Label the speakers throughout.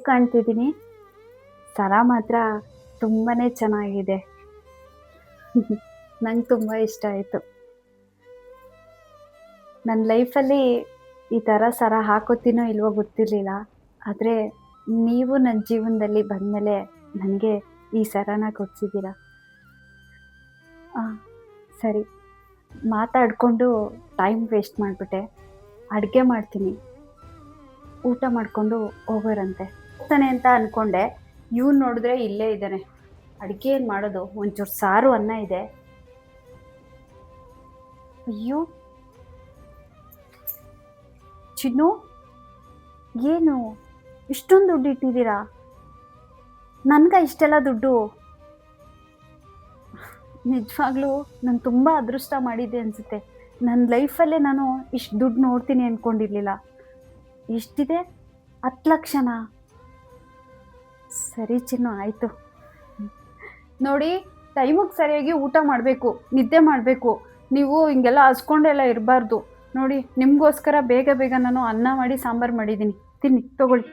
Speaker 1: ಕಾಣ್ತಿದ್ದೀನಿ? ಸರ ಮಾತ್ರ ತುಂಬಾ ಚೆನ್ನಾಗಿದೆ. ನಂಗೆ ತುಂಬ ಇಷ್ಟ ಆಯಿತು. ನನ್ನ ಲೈಫಲ್ಲಿ ಈ ಥರ ಸರ ಹಾಕೋತೀನೋ ಇಲ್ವೋ ಗೊತ್ತಿರಲಿಲ್ಲ. ಆದರೆ ನೀವು ನನ್ನ ಜೀವನದಲ್ಲಿ ಬಂದಮೇಲೆ ನನಗೆ ಈ ಸರನ ಕೊಡಿಸಿದ್ದೀರ. ಸರಿ, ಮಾತಾಡಿಕೊಂಡು ಟೈಮ್ ವೇಸ್ಟ್ ಮಾಡಿಬಿಟ್ಟೆ. ಅಡುಗೆ ಮಾಡ್ತೀನಿ, ಊಟ ಮಾಡಿಕೊಂಡು ಹೋಗೋರಂತೆ. ಹೋಗ್ತಾನೆ ಅಂತ ಅಂದ್ಕೊಂಡೆ, ಇವ್ನು ನೋಡಿದ್ರೆ ಇಲ್ಲೇ ಇದ್ದಾನೆ. ಅಡುಗೆ ಏನು ಮಾಡೋದು? ಒಂಚೂರು ಸಾರು ಅನ್ನ ಇದೆ. ಅಯ್ಯೋ ಚಿನ್ನು, ಏನು ಇಷ್ಟೊಂದು ದುಡ್ಡು ಇಟ್ಟಿದ್ದೀರಾ? ನನ್ಗೆ ಇಷ್ಟೆಲ್ಲ ದುಡ್ಡು? ನಿಜವಾಗ್ಲೂ ನಾನು ತುಂಬ ಅದೃಷ್ಟ ಮಾಡಿದ್ದೆ ಅನಿಸುತ್ತೆ. ನನ್ನ ಲೈಫಲ್ಲೇ ನಾನು ಇಷ್ಟು ದುಡ್ಡು ನೋಡ್ತೀನಿ ಅಂದ್ಕೊಂಡಿರಲಿಲ್ಲ. ಎಷ್ಟಿದೆ? 10 ಲಕ್ಷನಾ? ಸರಿ ಚಿನ್ನು, ಆಯಿತು. ನೋಡಿ, ಟೈಮಿಗೆ ಸರಿಯಾಗಿ ಊಟ ಮಾಡಬೇಕು, ನಿದ್ದೆ ಮಾಡಬೇಕು. ನೀವು ಹಿಂಗೆಲ್ಲ ಹಸ್ಕೊಂಡೆಲ್ಲ ಇರಬಾರ್ದು. ನೋಡಿ, ನಿಮಗೋಸ್ಕರ ಬೇಗ ಬೇಗ ನಾನು ಅನ್ನ ಮಾಡಿ ಸಾಂಬಾರು ಮಾಡಿದ್ದೀನಿ, ತಿನ್ನಿ, ತಗೊಳ್ಳಿ.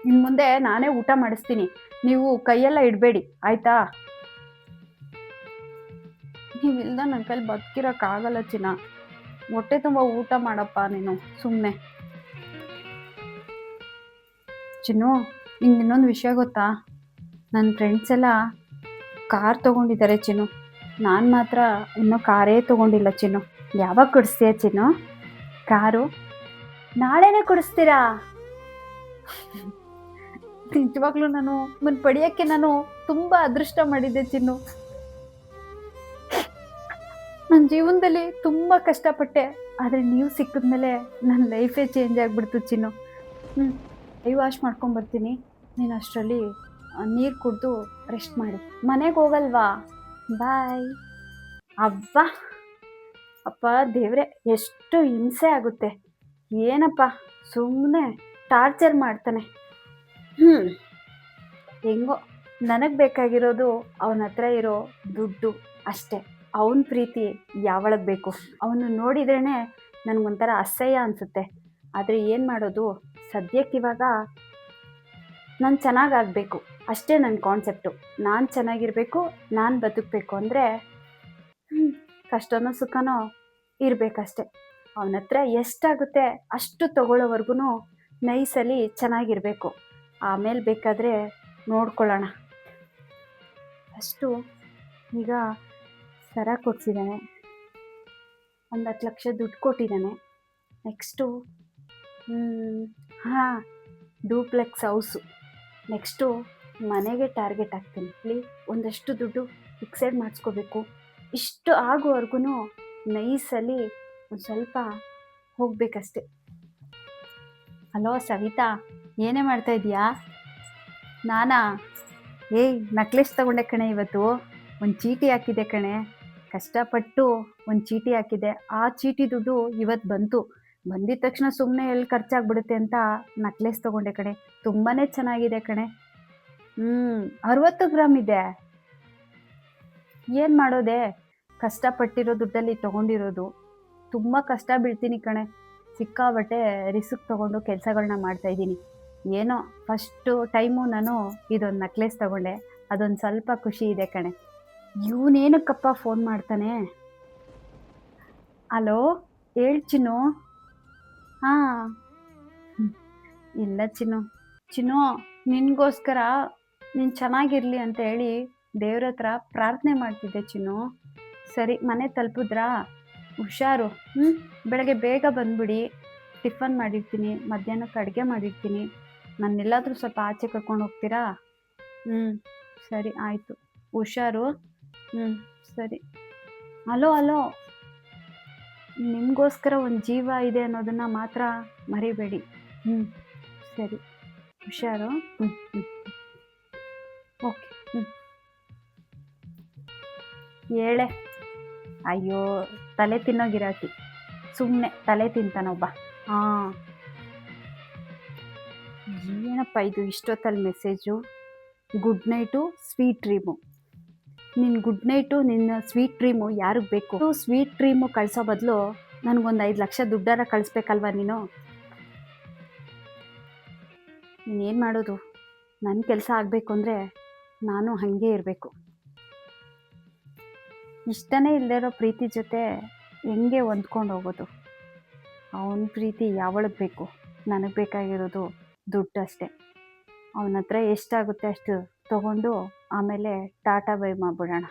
Speaker 1: ಇನ್ನು ಮುಂದೆ ನಾನೇ ಊಟ ಮಾಡಿಸ್ತೀನಿ, ನೀವು ಕೈಯೆಲ್ಲ ಇಡಬೇಡಿ, ಆಯಿತಾ? ನೀವಿಲ್ದ ನನ್ನ ಕೈಲಿ ಬದುಕಿರೋಕ್ಕಾಗಲ್ಲ ಚಿನ್ನ. ಹೊಟ್ಟೆ ತುಂಬ ಊಟ ಮಾಡಪ್ಪ ನೀನು ಸುಮ್ಮನೆ. ಚಿನ್ನು, ನಿಂಗೆ ಇನ್ನೊಂದು ವಿಷಯ ಗೊತ್ತಾ? ನನ್ನ ಫ್ರೆಂಡ್ಸ್ ಎಲ್ಲ ಕಾರ್ ತೊಗೊಂಡಿದ್ದಾರೆ ಚಿನ್ನು. ನಾನು ಮಾತ್ರ ಇನ್ನೂ ಕಾರೇ ತೊಗೊಂಡಿಲ್ಲ ಚಿನ್ನು. ಯಾವಾಗ ಕೊಡಿಸ್ತೀಯ ಚಿನ್ನು ಕಾರು? ನಾಳೆನೇ ಕೊಡಿಸ್ತೀರಾ? ನಿಜವಾಗ್ಲೂ ನಾನು ಪಡೆಯೋಕ್ಕೆ ನಾನು ತುಂಬ ಅದೃಷ್ಟ ಮಾಡಿದ್ದೆ ಚಿನ್ನು. ನನ್ನ ಜೀವನದಲ್ಲಿ ತುಂಬ ಕಷ್ಟಪಟ್ಟೆ, ಆದರೆ ನೀವು ಸಿಕ್ಕಿದ್ಮೇಲೆ ನನ್ನ ಲೈಫೇ ಚೇಂಜ್ ಆಗಿಬಿಡ್ತು ಚಿನ್ನು. ಕೈ ವಾಶ್ ಮಾಡ್ಕೊಂಬರ್ತೀನಿ, ನೀನು ಅಷ್ಟರಲ್ಲಿ ನೀರು ಕುಡಿದು ರೆಸ್ಟ್ ಮಾಡಿ. ಮನೆಗೆ ಹೋಗಲ್ವಾ? ಬಾಯ್. ಅಬ್ಬಾ ಅಪ್ಪ ದೇವ್ರೆ, ಎಷ್ಟು ಹಿಂಸೆ ಆಗುತ್ತೆ. ಏನಪ್ಪ ಸುಮ್ಮನೆ ಟಾರ್ಚರ್ ಮಾಡ್ತಾನೆ. ಹೆಂಗೋ ನನಗೆ ಬೇಕಾಗಿರೋದು ಅವನ ಹತ್ರ ಇರೋ ದುಡ್ಡು ಅಷ್ಟೇ. ಅವನ ಪ್ರೀತಿ ಯಾವಳಗೆ ಬೇಕು? ಅವನು ನೋಡಿದ್ರೇ ನನಗೊಂಥರ ಅಸಹ್ಯ ಅನಿಸುತ್ತೆ. ಆದರೆ ಏನು ಮಾಡೋದು, ಸದ್ಯಕ್ಕಿವಾಗ ನಾನು ಚೆನ್ನಾಗಾಗಬೇಕು ಅಷ್ಟೇ ನನ್ನ ಕಾನ್ಸೆಪ್ಟು. ನಾನು ಚೆನ್ನಾಗಿರಬೇಕು, ನಾನು ಬದುಕಬೇಕು ಅಂದರೆ ಕಷ್ಟನೋ ಸುಖನೋ ಇರಬೇಕಷ್ಟೆ. ಅವನ ಹತ್ರ ಎಷ್ಟಾಗುತ್ತೆ ಅಷ್ಟು ತಗೊಳ್ಳೋವರೆಗೂ ನೈಸಲ್ಲಿ ಚೆನ್ನಾಗಿರಬೇಕು. ಆಮೇಲೆ ಬೇಕಾದರೆ ನೋಡ್ಕೊಳ್ಳೋಣ. ಅಷ್ಟು ಈಗ ಸರ ಕೊಡಿಸಿದ್ದಾನೆ, 10 ಲಕ್ಷ ದುಡ್ಡು ಕೊಟ್ಟಿದ್ದಾನೆ. Next duplex house. ನೆಕ್ಸ್ಟು ಮನೆಗೆ ಟಾರ್ಗೆಟ್ ಹಾಕ್ತೀನಿ. ಪ್ಲೀಸ್ ಒಂದಷ್ಟು ದುಡ್ಡು ಫಿಕ್ಸೆಡ್ ಮಾಡಿಸ್ಕೋಬೇಕು. ಇಷ್ಟು ಆಗುವವರೆಗೂ ನೈಸಲ್ಲಿ ಒಂದು ಸ್ವಲ್ಪ ಹೋಗಬೇಕಷ್ಟೆ. ಹಲೋ ಸವಿತಾ, ಏನೇ ಮಾಡ್ತಾಯಿದ್ದೀಯಾ? ನಾನಾ? ನಕ್ಲೆಸ್ ತಗೊಂಡೆ ಕಣೆ ಇವತ್ತು. ಒಂದು ಚೀಟಿ ಹಾಕಿದೆ ಕಣೆ, ಕಷ್ಟಪಟ್ಟು ಒಂದು ಚೀಟಿ ಹಾಕಿದೆ. ಆ ಚೀಟಿ ದುಡ್ಡು ಇವತ್ತು ಬಂದಿದ ತಕ್ಷಣ ಸುಮ್ಮನೆ ಎಲ್ಲಿ ಖರ್ಚಾಗ್ಬಿಡುತ್ತೆ ಅಂತ ನಕ್ಲೆಸ್ ತೊಗೊಂಡೆ ಕಣೆ. ತುಂಬಾ ಚೆನ್ನಾಗಿದೆ ಕಣೆ. 60 ಗ್ರಾಮ್ ಇದೆ. ಏನು ಮಾಡೋದೆ, ಕಷ್ಟಪಟ್ಟಿರೋ ದುಡ್ಡಲ್ಲಿ ತೊಗೊಂಡಿರೋದು. ತುಂಬ ಕಷ್ಟ ಬೀಳ್ತೀನಿ ಕಣೆ. ಸಿಕ್ಕಾಬಟ್ಟೆ ರಿಸ್ಕ್ ತೊಗೊಂಡು ಕೆಲಸಗಳನ್ನ ಮಾಡ್ತಾಯಿದ್ದೀನಿ. ಏನೋ ಫಸ್ಟು ಟೈಮು ನಾನು ಇದೊಂದು ನಕ್ಲೆಸ್ ತೊಗೊಂಡೆ, ಅದೊಂದು ಸ್ವಲ್ಪ ಖುಷಿ ಇದೆ ಕಣೆ. ಇವನೇನಕ್ಕಪ್ಪ ಫೋನ್ ಮಾಡ್ತಾನೆ? ಹಲೋ, ಹೇಳು ಚಿನ್ನು. ಹಾಂ, ಇಲ್ಲ ಚಿನ್ನು, ನಿನಗೋಸ್ಕರ ನೀನು ಚೆನ್ನಾಗಿರಲಿ ಅಂತ ಹೇಳಿ ದೇವ್ರ ಹತ್ರ ಪ್ರಾರ್ಥನೆ ಮಾಡ್ತಿದ್ದೆ ಚಿನ್ನು. ಸರಿ, ಮನೆ ತಲುಪಿದ್ರಾ? ಹುಷಾರು. ಬೆಳಗ್ಗೆ ಬೇಗ ಬಂದುಬಿಡಿ. ಟಿಫನ್ ಮಾಡಿರ್ತೀನಿ, ಮಧ್ಯಾಹ್ನಕ್ಕೆ ಅಡುಗೆ ಮಾಡಿರ್ತೀನಿ. ನನ್ನೆಲ್ಲಾದರೂ ಸ್ವಲ್ಪ ಆಚೆ ಕರ್ಕೊಂಡು ಹೋಗ್ತೀರಾ? ಸರಿ, ಆಯಿತು. ಹುಷಾರು. ಸರಿ. ಹಲೋ, ನಿಮಗೋಸ್ಕರ ಒಂದು ಜೀವ ಇದೆ ಅನ್ನೋದನ್ನು ಮಾತ್ರ ಮರಿಬೇಡಿ. ಸರಿ, ಹುಷಾರು. ಓಕೆ. ಹೇಳೆ. ಅಯ್ಯೋ, ತಲೆ ತಿನ್ನೋ ಗಿರಾಕಿ, ಸುಮ್ಮನೆ ತಲೆ ತಿಂತಾನೊಬ್ಬ. ಏನಪ್ಪ ಇದು ಇಷ್ಟೊತ್ತಲ್ಲಿ message? Good night, sweet dream. ನಿನ್ನ ಗುಡ್ ನೈಟು, ನಿನ್ನ ಸ್ವೀಟ್ ಡ್ರೀಮು ಯಾರಿಗೆ ಬೇಕು? ಸ್ವೀಟ್ ಡ್ರೀಮು ಕಳಿಸೋ ಬದಲು ನನಗೊಂದು 5 ಲಕ್ಷ ದುಡ್ಡಾರ ಕಳಿಸ್ಬೇಕಲ್ವ ನೀನು? ಇನ್ನೇನು ಮಾಡೋದು, ನನ್ನ ಕೆಲಸ ಆಗಬೇಕು ಅಂದರೆ ನಾನು ಹಾಗೆ ಇರಬೇಕು. ಇಷ್ಟನೇ ಇಲ್ಲದೆ ಇರೋ ಪ್ರೀತಿ ಜೊತೆ ಹೆಂಗೆ ಹೊಂದ್ಕೊಂಡು ಹೋಗೋದು? ಅವನ ಪ್ರೀತಿ ಯಾವಳಿಗೆ ಬೇಕು? ನನಗೆ ಬೇಕಾಗಿರೋದು ದುಡ್ಡು ಅಷ್ಟೇ. ಅವನ ಹತ್ರ ಎಷ್ಟಾಗುತ್ತೆ ಅಷ್ಟು ತೊಗೊಂಡು ಆಮೇಲೆ ಟಾಟಾ ಬೈ ಮಾಡಿಬಿಡೋಣ.